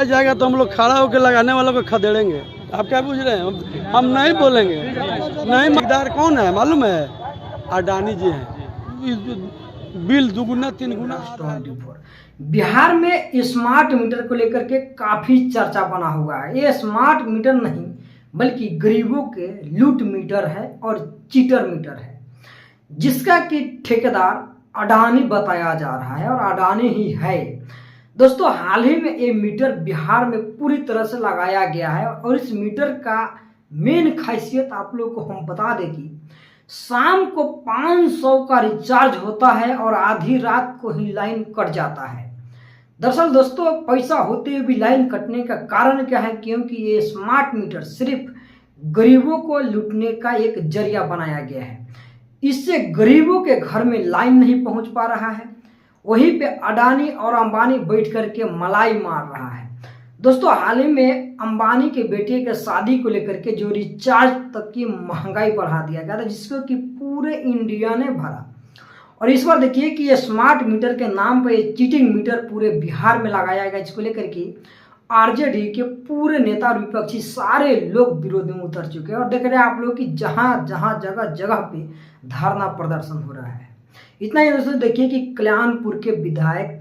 जाएगा तो हम लोग खड़ा होकर लगाने वालों को खदेड़ेंगे। आप क्या पूछ रहे हैं? हम नहीं बोलेंगे। नहीं, मकदार कौन है मालूम है? अडानी जी हैं। बिल दुगुना 3 गुना। बिहार में स्मार्ट मीटर को लेकर के काफी चर्चा बना हुआ है। ये स्मार्ट मीटर नहीं बल्कि गरीबों के लूट मीटर है और चीटर मीटर है, जिसका कि ठेकेदार अडानी बताया जा रहा है और अडानी ही है। दोस्तों, हाल ही में ये मीटर बिहार में पूरी तरह से लगाया गया है और इस मीटर का मेन खासियत आप लोग को हम बता दें कि शाम को 500 का रिचार्ज होता है और आधी रात को ही लाइन कट जाता है। दरअसल दोस्तों, पैसा होते हुए भी लाइन कटने का कारण क्या है? क्योंकि ये स्मार्ट मीटर सिर्फ गरीबों को लूटने का एक जरिया बनाया गया है। इससे गरीबों के घर में लाइन नहीं पहुंच पा रहा है, वहीं पे अडानी और अंबानी बैठ करके मलाई मार रहा है। दोस्तों, हाल ही में अंबानी के बेटे के शादी को लेकर के जो रिचार्ज तक की महंगाई बढ़ा दिया गया था, जिसको कि पूरे इंडिया ने भरा। और इस बार देखिए कि ये स्मार्ट मीटर के नाम पर ये चीटिंग मीटर पूरे बिहार में लगाया गया, जिसको लेकर के आरजेडी के पूरे नेता और विपक्षी सारे लोग विरोध में उतर चुके हैं। और देख रहे हैं आप लोग कि जहां जहां जगह जगह पे धरना प्रदर्शन हो रहा है। इतना ही दोस्तों, देखिए कि कल्याणपुर के विधायक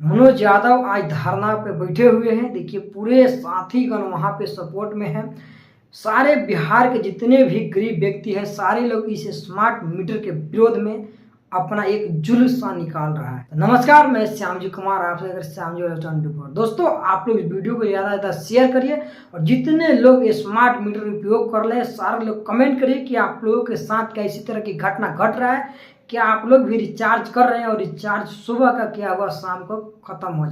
मनोज यादव आज धरना पे बैठे हुए हैं। देखिए पूरे साथीगण वहां पे सपोर्ट में है। सारे बिहार के जितने भी गरीब व्यक्ति हैं, सारे लोग इस स्मार्ट मीटर के विरोध में अपना एक जुलूस सा निकाल रहा है। नमस्कार, मैं श्यामजी कुमार, आप अगर श्यामजी रिपोर्ट। दोस्तों, आप लोग इस वीडियो को ज़्यादा से ज़्यादा शेयर करिए और जितने लोग स्मार्ट मीटर उपयोग कर रहे हैं, सारे लोग कमेंट करिए कि आप लोगों के साथ क्या इसी तरह की घटना घट रहा है, क्या आप लोग भी रिचार्ज कर रहे हैं और रिचार्ज सुबह का किया हुआ शाम को खत्म हो जाए।